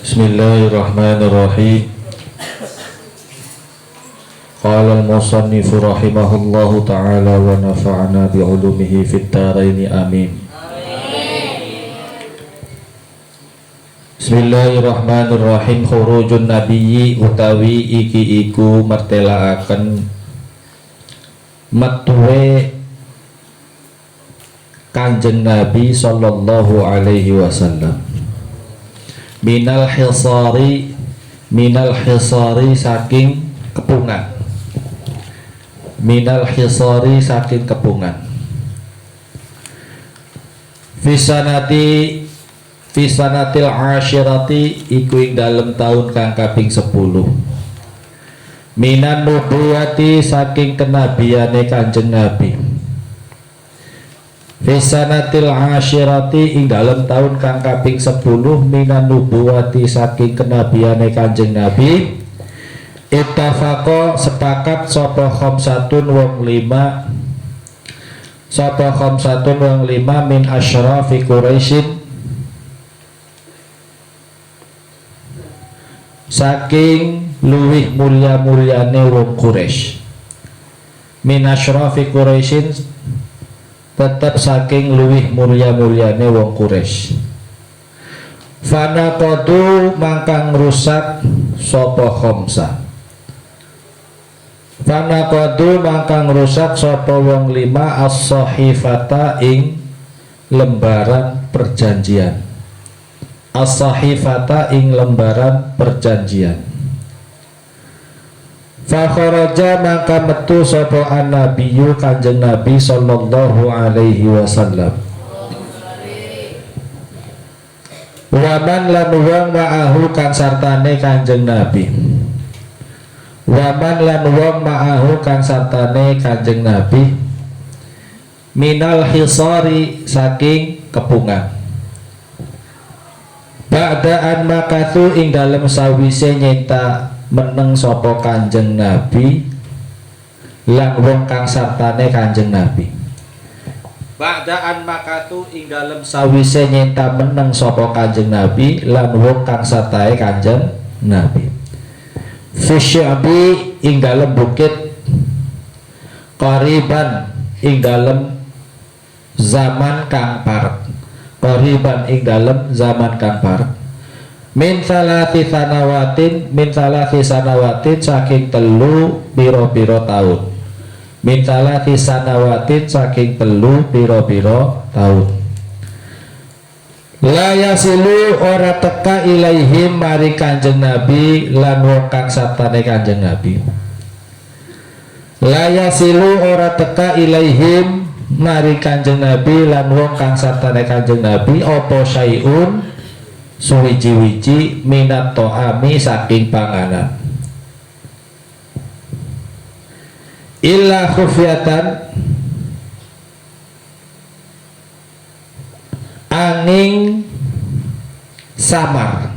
Bismillahirrahmanirrahim. Qala al-musannifu rahimahullahu ta'ala wa nafa'ana bi'ulumihi fid dharaini amin. Bismillahirrahmanirrahim. Khurujun nabiyyi utawi iki iku mertelaaken metuwe Kanjeng Nabi sallallahu alaihi wasallam minal hisari saking kepungan, minal hisari saking kepungan. Fisanatil asyirati iku ing dalem taun kang kaping 10. Minan nubuwati saking kenabiane Kanjeng Nabi. Fisanatil asyirati ing dalem taun kang kaping 10 minan nubuwati saking kenabiane Kanjeng Nabi. Ittafaqo sepakat sapa khamsatun wong 5 min asyrafi Quraisyin saking luwih mulya-mulyane wong Quraisy. Min asyrafi Quraisyin tetap saking luwih mulya-mulyane wong Quraisy. Fanaqadu mangkang rusak sapa khamsah. Fanaqadu mangkang rusak sapa wong 5 as-sahifata ing lembaran perjanjian. As-sahifata ing lembaran perjanjian. Fa kharaja maka metu sapa an-nabiyyu Kanjeng Nabi sallallahu alaihi wasallam. Waman lan wong ma'ahu kang sartane Kanjeng Nabi. Waman lan wong ma'ahu kang sartane Kanjeng Nabi. Minal hisari saking kepungan. Ba'daan makathu ing dalem sawise nyenta meneng sapa Kanjeng Nabi lan wong kang sartane Kanjeng Nabi. Ba'daan makatu ing dalem sawise nyenta meneng sapa Kanjeng Nabi lan wong kang sartane Kanjeng Nabi. Fisyabi ing dalem bukit qariban ing dalem zaman kang parek. Qariban ing dalem zaman kang parek. Min salati sanawatin saking telu piro-piro tahun. Min salati sanawatin saking telu piro-piro tahun. La yasilu ora teka ilaihim mari Kanjeng Nabi lan wong kang sartane Kanjeng Nabi. La yasilu ora teka ilaihim mari Kanjeng Nabi lan wong kang sartane Kanjeng Nabi apa syai'un suwiji-wiji minat to'ami saking panganan illa khufyatan angin samar,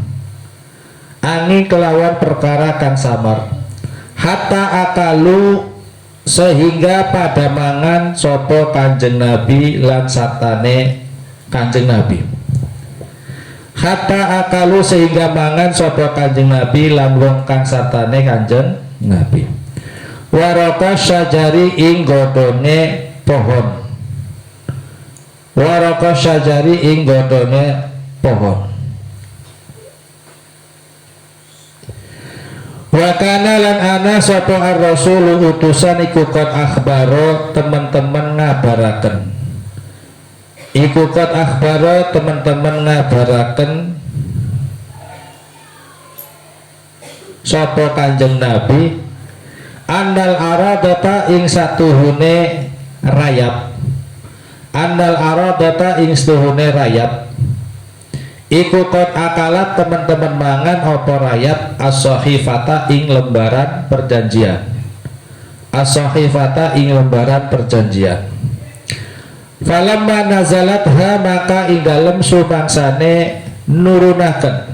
angin kelawan perkara kang samar, hatta akalu sehingga pada mangan sopo Kanjeng Nabi lan sartane Kanjeng Nabi. Hatta akalu sehingga mangan sapa Kanjeng Nabi lan wong kang sartane Kanjeng Nabi. Waraka syajari ing godhone pohon. Waraka syajari ing godhone pohon. Wa kana lan ana sapa ar-rasul utusan iku qad akhbaro teman-teman ngabaraken. Iku qad akhbaro teman-teman ngabaraken sapa Kanjeng Nabi andal aradata ing satuhune rayap. Andal aradata ing satuhune rayap. Iku qad akalat teman-teman mangan apa rayap as-sahifata ing lembaran perjanjian. As-sahifata ing lembaran perjanjian. Falamma nazalatha maka ing dalem sumangsane nurunaken.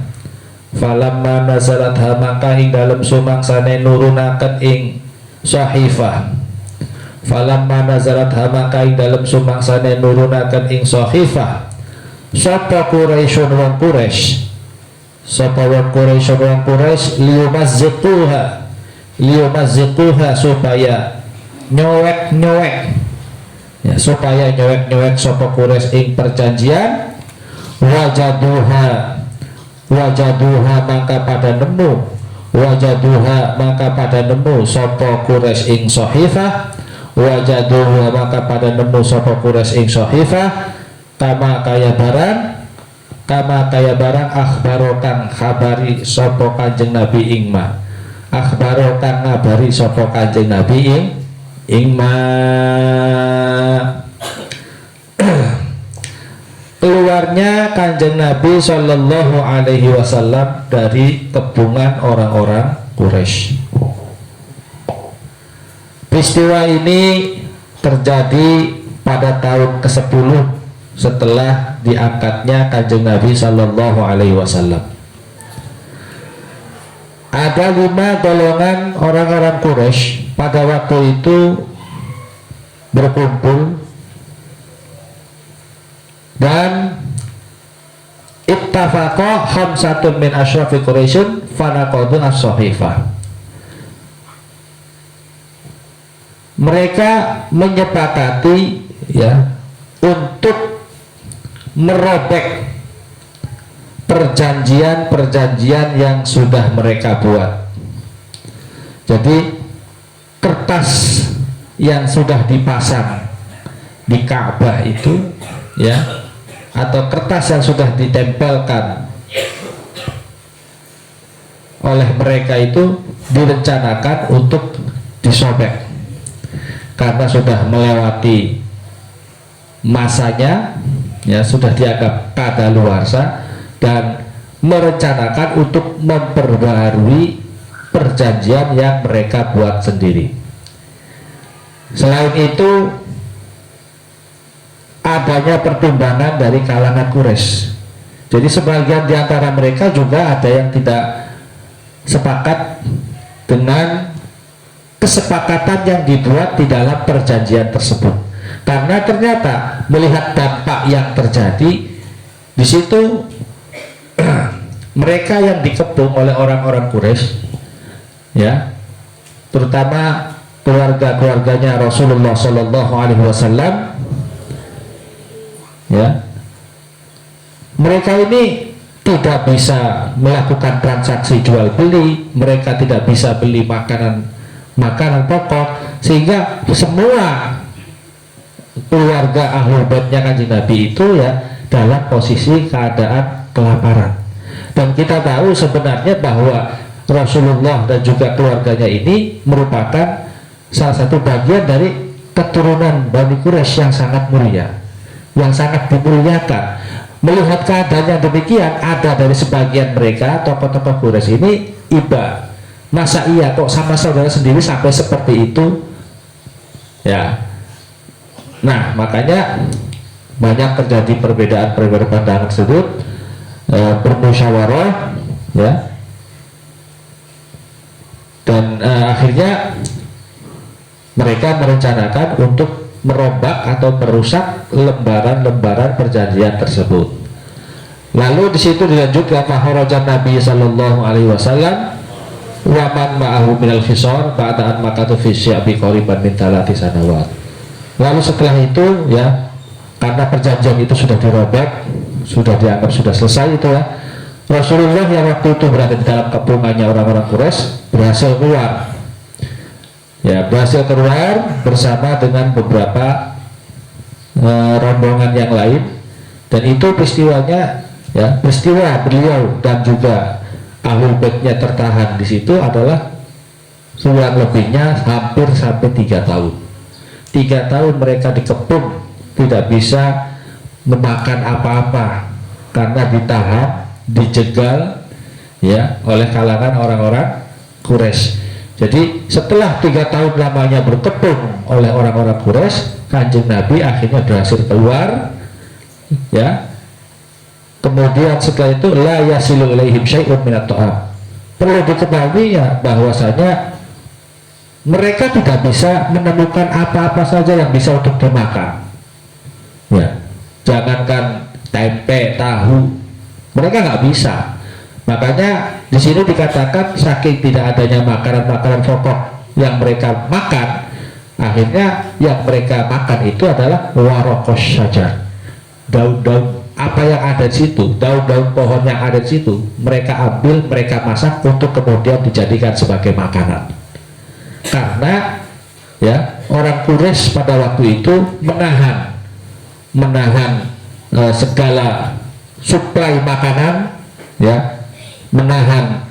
Falamma nazalatha maka ing dalem sumangsane nurunaken ing sahifah. Falamma nazalatha maka ing dalem sumangsane nurunaken ing sahifah. Sapa Quraisyun wong Quraisy sapa wong Quraisy liyumazziquha supaya nyowek ya, supaya nyowek sapa Quraisy ing perjanjian. Wajaduha maka pada nemu sapa Quraisy ing sahifah. Wajaduha maka pada nemu sapa Quraisy ing sahifah kama kaya barang akhbaro kang khabari sapa Kanjeng Nabi ing ma. Akhbaro kang ngabari sapa Kanjeng Nabi ing ma. Keluarnya Kanjeng Nabi Shallallahu Alaihi Wasallam dari kebungan orang-orang Quraisy. Peristiwa ini terjadi pada tahun ke-10 setelah diangkatnya Kanjeng Nabi Shallallahu Alaihi Wasallam. Ada 5 golongan orang-orang Quraisy pada waktu itu berkumpul dan ittafaqa khamsatun min asyrafi Quraisyin fanaqadun as-sahifah. Mereka menyepakati ya untuk merobek perjanjian yang sudah mereka buat. Jadi kertas yang sudah dipasang di Ka'bah itu ya, atau kertas yang sudah ditempelkan oleh mereka itu direncanakan untuk disobek karena sudah melewati masanya ya, sudah dianggap kadaluarsa, dan merencanakan untuk memperbarui perjanjian yang mereka buat sendiri. Selain itu adanya pertimbangan dari kalangan Quraisy. Jadi sebagian di antara mereka juga ada yang tidak sepakat dengan kesepakatan yang dibuat di dalam perjanjian tersebut. Karena ternyata melihat dampak yang terjadi di situ, mereka yang dikepung oleh orang-orang Quraisy ya, terutama keluarganya Rasulullah Shallallahu Alaihi Wasallam ya, mereka ini tidak bisa melakukan transaksi jual beli, mereka tidak bisa beli makanan pokok, sehingga semua keluarga Ahlul Baitnya Kanjeng Nabi itu ya dalam posisi keadaan kelaparan. Dan kita tahu sebenarnya bahwa Rasulullah dan juga keluarganya ini merupakan salah satu bagian dari keturunan Bani Quraisy yang sangat mulia, yang sangat dimuliakan. Melihat keadaan yang demikian, ada dari sebagian mereka tokoh-tokoh Quraisy ini iba, masa iya kok sama saudara sendiri sampai seperti itu ya. Nah makanya banyak terjadi perbedaan pandangan tersebut, bermusyawarah ya, dan akhirnya mereka merencanakan untuk merombak atau merusak lembaran-lembaran perjanjian tersebut. Lalu di situ dilanjutkan faharajan Nabi Sallallahu Alaihi Wasallam wa man ma'ahu minal khisar ba'da'an makatu fi syi'bi qoriban min 3 sanawat. Lalu setelah itu ya, karena perjanjian itu sudah dirobek, sudah dianggap sudah selesai itu ya, Rasulullah yang waktu itu berada di dalam kepungannya orang-orang Quraisy berhasil keluar ya, bersama dengan beberapa rombongan yang lain. Dan itu peristiwanya ya, peristiwa beliau dan juga Ahlul Baitnya tertahan di situ adalah kurang lebihnya hampir sampai 3 tahun. 3 tahun mereka dikepung, tidak bisa memakan apa-apa karena ditahan, dijegal ya oleh kalangan orang-orang Quraisy. Jadi setelah 3 tahun lamanya berkepung oleh orang-orang Quraisy, Kanjeng Nabi akhirnya berhasil keluar ya. Kemudian setelah itu la yasilu ilaihim syai'un minat ta'am. Perlu diketahui ya bahwasanya mereka tidak bisa menemukan apa-apa saja yang bisa untuk dimakan ya, jangankan tempe, tahu, mereka nggak bisa. Makanya di sini dikatakan saking tidak adanya makanan-makanan pokok yang mereka makan, akhirnya yang mereka makan itu adalah warokos saja, daun-daun apa yang ada di situ, daun-daun pohon yang ada di situ, mereka ambil, mereka masak untuk kemudian dijadikan sebagai makanan. Karena ya orang Quraisy pada waktu itu menahan segala suplai makanan, ya, menahan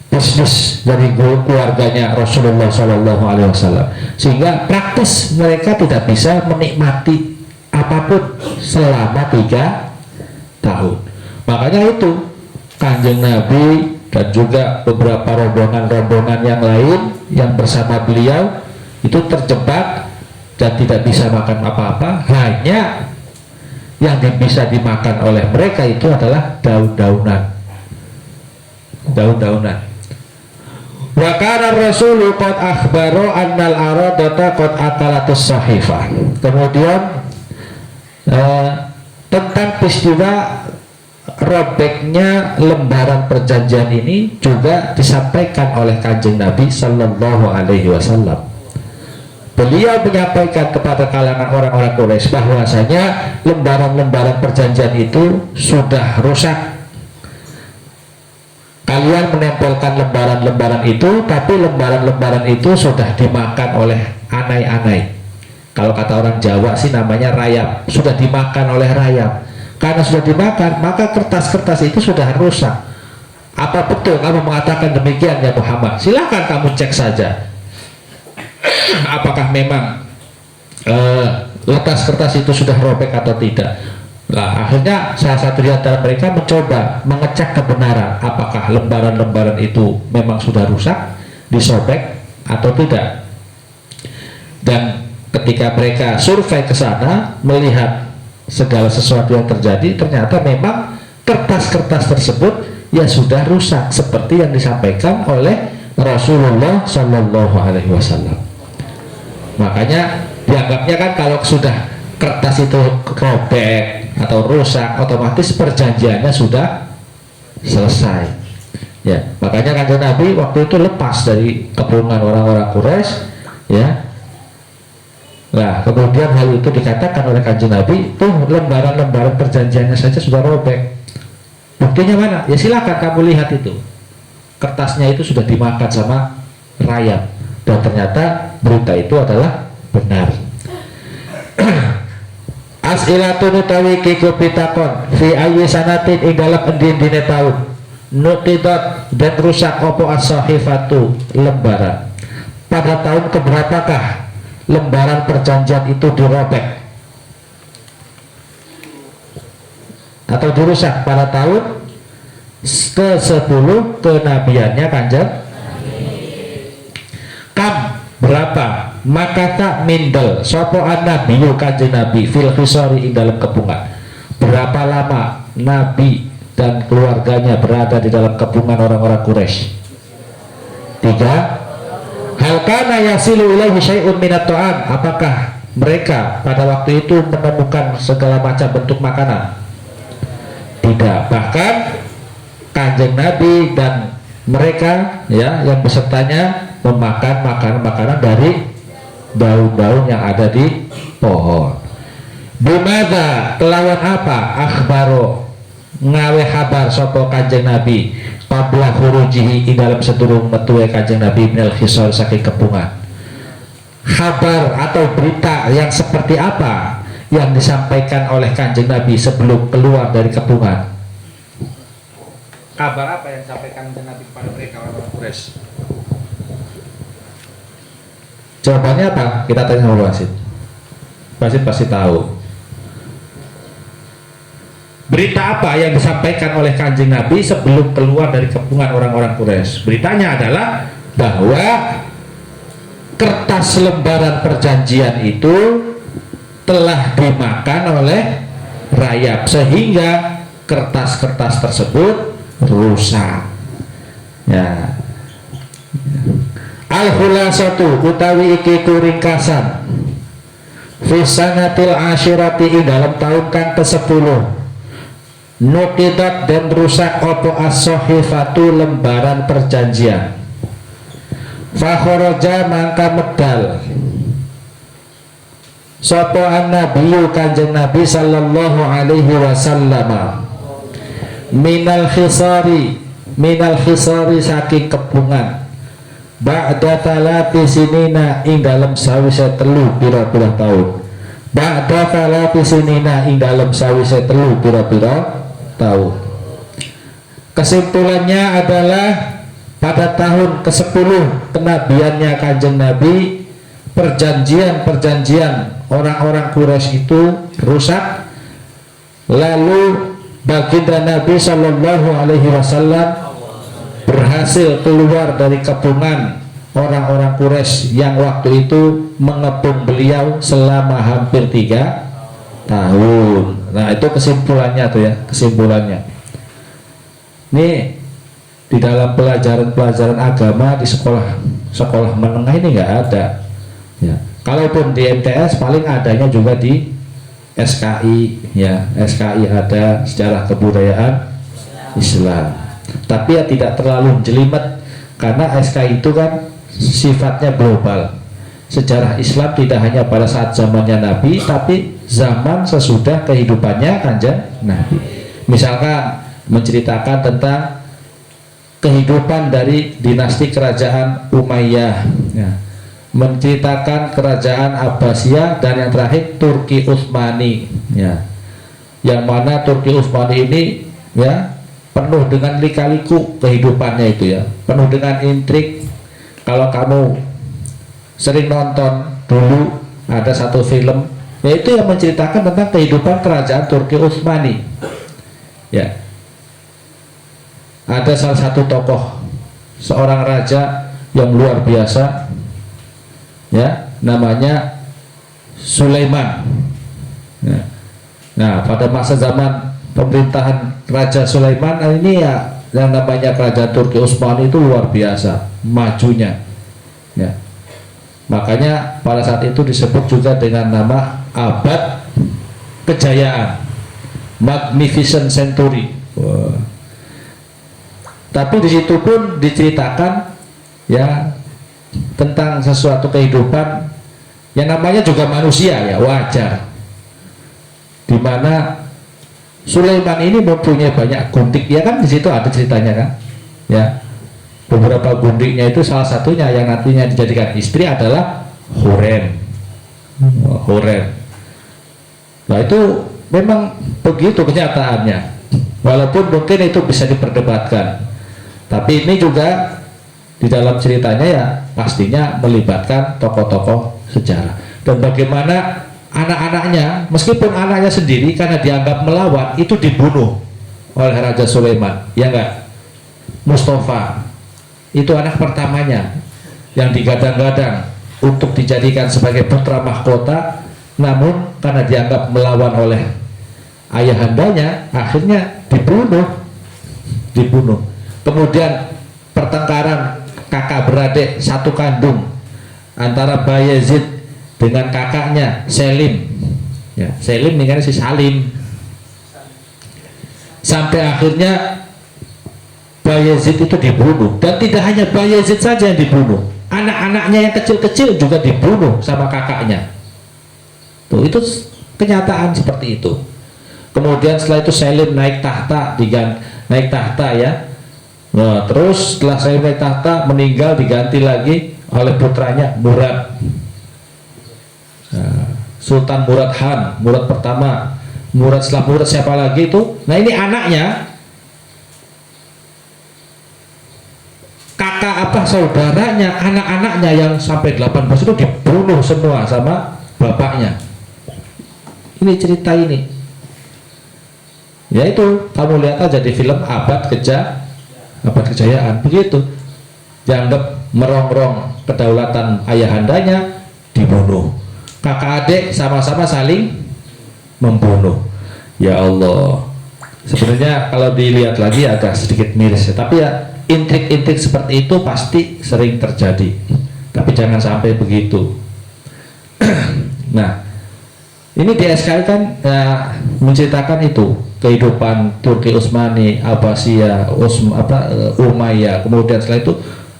bisnis dari keluarganya Rasulullah SAW, sehingga praktis mereka tidak bisa menikmati apapun selama 3 tahun. Makanya itu Kanjeng Nabi dan juga beberapa rombongan-rombongan yang lain yang bersama beliau itu terjebak dan tidak bisa makan apa-apa. Hanya yang bisa dimakan oleh mereka itu adalah daun-daunan. Wa kana Rasulu qad akhbaro annal aradata qad akalatus sahifah. Kemudian tentang peristiwa robeknya lembaran perjanjian ini juga disampaikan oleh Kanjeng Nabi Sallallahu Alaihi Wasallam. Beliau menyampaikan kepada kalangan orang-orang Quraisy bahwasanya lembaran-lembaran perjanjian itu sudah rusak. Kalian menempelkan lembaran-lembaran itu, tapi lembaran-lembaran itu sudah dimakan oleh anai-anai. Kalau kata orang Jawa sih namanya rayap, sudah dimakan oleh rayap. Karena sudah dimakan, maka kertas-kertas itu sudah rusak. Apa betul kamu mengatakan demikian ya Muhammad? Silahkan kamu cek saja. Apakah memang kertas-kertas itu sudah robek atau tidak? Nah, akhirnya salah satu di antara mereka mencoba mengecek kebenaran apakah lembaran-lembaran itu memang sudah rusak, disobek atau tidak. Dan ketika mereka survei ke sana melihat segala sesuatu yang terjadi, ternyata memang kertas-kertas tersebut ya sudah rusak seperti yang disampaikan oleh Rasulullah Shallallahu Alaihi Wasallam. Makanya dianggapnya kan kalau sudah kertas itu robek atau rusak, otomatis perjanjiannya sudah selesai. Ya, makanya Kanjeng Nabi waktu itu lepas dari kepungan orang-orang Quraisy, ya. Nah, kemudian hal itu dikatakan oleh Kanjeng Nabi, tuh lembaran-lembaran perjanjiannya saja sudah robek. Buktinya mana? Ya silakan kamu lihat itu. Kertasnya itu sudah dimakan sama rayap. Dan ternyata berita itu adalah benar. As'ilatun utawi kiku pitakon fi ayyi sanatin ing dalam endin-dine taun nutidat dan rusak opo as-sahifatu lembaran. Pada tahun keberapakah lembaran perjanjian itu dirobek atau dirusak? Pada tahun ke-10 kenabiannya Kanjeng. Kam berapa? Maka tak mindel sopo nabi Kanjeng Nabi fil khisari ing dalam kepungan. Berapa lama Nabi dan keluarganya berada di dalam kepungan orang-orang Quraisy? 3. Hal kana yasilu ilaihi syai'un minat ta'am. Apakah mereka pada waktu itu menemukan segala macam bentuk makanan? Tidak. Bahkan Kanjeng Nabi dan mereka ya yang besertanya memakan makanan-makanan dari daun-daun yang ada di pohon. Bimada kelawan apa? Akhbaro ngawe kabar sopo Kanjeng Nabi qabla khurujihi ing dalam sedurung metuwe Kanjeng Nabi minal khisar saking kepungan. Kabar atau berita yang seperti apa yang disampaikan oleh Kanjeng Nabi sebelum keluar dari kepungan? Kabar apa yang disampaikan Kanjeng Nabi kepada mereka orang-orang Quraisy? Jawabannya apa? Kita tanya sama Wasid. Wasid pasti tahu. Berita apa yang disampaikan oleh Kanjeng Nabi sebelum keluar dari kepungan orang-orang Quraisy? Beritanya adalah bahwa kertas lembaran perjanjian itu telah dimakan oleh rayap sehingga kertas-kertas tersebut rusak. Ya. Al-khulasatu utawi iki kuringkasan fi sanatil asyirati dalam tahun kang ke-10 nuqidat dan rusak opo as-sahifatu lembaran perjanjian. Fakhoroja mangka medal sopo an-nabiyyu kanjeng Nabi sallallahu alaihi wasallam minal khisari saking kepungan ba'da talati sinina ing dalam sawise telu pira-pira tahun. Ba'da talati sinina ing dalam sawise telu pira-pira tahun. Kesimpulannya adalah pada tahun ke-10 kenabiannya kanjeng Nabi, perjanjian orang-orang Quraisy itu rusak. Lalu baginda Nabi Shallallahu Alaihi Wasallam berhasil keluar dari kepungan orang-orang Quraisy yang waktu itu mengepung beliau selama hampir 3 tahun. Nah, itu kesimpulannya tuh ya, kesimpulannya. Ini di dalam pelajaran agama di sekolah menengah ini nggak ada. Ya. Kalaupun di MTS paling adanya juga di SKI, ya SKI ada sejarah kebudayaan Islam. Tapi ya tidak terlalu jelimet karena SKI itu kan sifatnya global. Sejarah Islam tidak hanya pada saat zamannya Nabi, tapi zaman sesudah kehidupannya kanjeng Nabi. Misalkan menceritakan tentang kehidupan dari dinasti kerajaan Umayyah, ya. Menceritakan kerajaan Abbasiyah dan yang terakhir Turki Utsmani, ya. Yang mana Turki Utsmani ini ya penuh dengan lika-liku kehidupannya itu ya, penuh dengan intrik. Kalau kamu sering nonton dulu ada satu film yaitu yang menceritakan tentang kehidupan kerajaan Turki Utsmani, ya. Ada salah satu tokoh seorang raja yang luar biasa, ya, namanya Sulaiman, ya. Nah, pada masa zaman pemerintahan Raja Sulaiman ini ya yang namanya kerajaan Turki Utsmani itu luar biasa majunya, ya. Makanya pada saat itu disebut juga dengan nama abad kejayaan, Magnificent Century. Wow. Tapi di situ pun diceritakan ya tentang sesuatu kehidupan yang namanya juga manusia, ya wajar. Dimana Sulaiman ini mempunyai banyak gundik, ya kan di situ ada ceritanya kan, ya. Beberapa gundiknya itu salah satunya yang nantinya dijadikan istri adalah Hurem. Hurem. Nah itu memang begitu kenyataannya. Walaupun mungkin itu bisa diperdebatkan. Tapi ini juga di dalam ceritanya ya pastinya melibatkan tokoh-tokoh sejarah. Dan bagaimana anak-anaknya, meskipun anaknya sendiri karena dianggap melawan itu dibunuh oleh Raja Sulaiman, ya enggak? Mustafa itu anak pertamanya yang digadang-gadang untuk dijadikan sebagai putra mahkota, namun karena dianggap melawan oleh ayahandanya akhirnya dibunuh. Kemudian pertengkaran kakak beradik satu kandung antara Bayezid dengan kakaknya Selim, ya, Selim ini kan si Salim, sampai akhirnya Bayezid itu dibunuh. Dan tidak hanya Bayezid saja yang dibunuh, anak-anaknya yang kecil-kecil juga dibunuh sama kakaknya. Tuh, itu kenyataan seperti itu. Kemudian setelah itu Selim naik tahta ya. Nah, terus setelah Selim naik tahta meninggal, diganti lagi oleh putranya Murad. Nah, Sultan Murad Han, Murad pertama. Murad setelah Murad siapa lagi itu? Nah, ini anaknya, kakak saudaranya, anak-anaknya yang sampai 18 itu dibunuh semua sama bapaknya. Ini cerita ini. Ya itu, kamu lihat aja di film Abad Kejayaan, begitu. Dianggap merongrong kedaulatan ayahandanya, dibunuh. Kakak adik sama-sama saling membunuh. Ya Allah. Sebenarnya kalau dilihat lagi agak sedikit miris ya, tapi ya intrik-intrik seperti itu pasti sering terjadi. Tapi jangan sampai begitu. Nah, Ini di SKI kan menceritakan itu kehidupan Turki Utsmani, Abbasiyah, Umayyah, kemudian setelah itu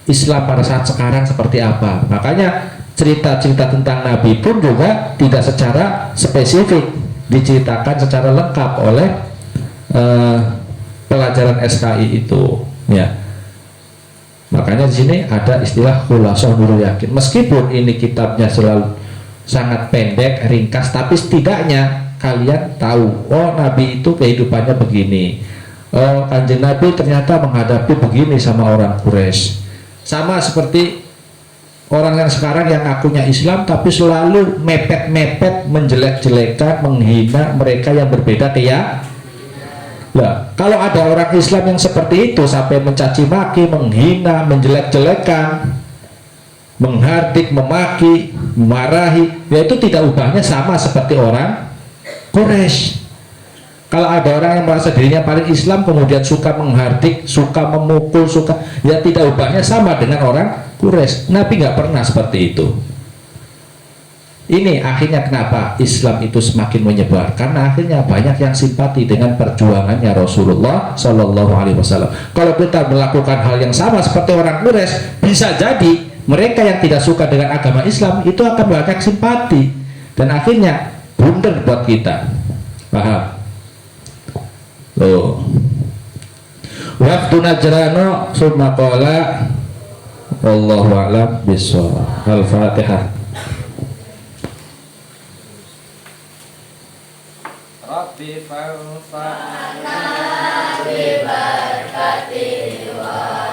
Islam pada saat sekarang seperti apa. Makanya cerita-cerita tentang Nabi pun juga tidak secara spesifik diceritakan secara lengkap oleh pelajaran SKI itu, ya. Makanya di sini ada istilah Khulasah Nurul Yakin. Meskipun ini kitabnya selalu sangat pendek, ringkas, tapi setidaknya kalian tahu, oh Nabi itu kehidupannya begini, oh Kanjeng Nabi ternyata menghadapi begini sama orang Quraisy. Sama seperti orang yang sekarang yang ngakunya Islam tapi selalu mepet-mepet, menjelek-jelekan, menghina mereka yang berbeda keyakinan. Nah, kalau ada orang Islam yang seperti itu sampai mencaci maki, menghina, menjelek-jelekan, menghardik, memaki, memarahi, ya itu tidak ubahnya sama seperti orang Quraisy. Kalau ada orang yang merasa dirinya paling Islam kemudian suka menghardik, suka memukul, ya tidak ubahnya sama dengan orang Quraisy. Nabi nggak pernah seperti itu. Ini akhirnya kenapa Islam itu semakin menyebar, karena akhirnya banyak yang simpati dengan perjuangannya Rasulullah Shallallahu Alaihi Wasallam. Kalau kita melakukan hal yang sama seperti orang Quraisy, bisa jadi mereka yang tidak suka dengan agama Islam itu akan banyak simpati dan akhirnya blunder buat kita. Paham? Loh. Wafdu Najrano summa qala wallahu a'lam bishawab. Al-Fatihah. Rabbi fanfa'na bi barakati wa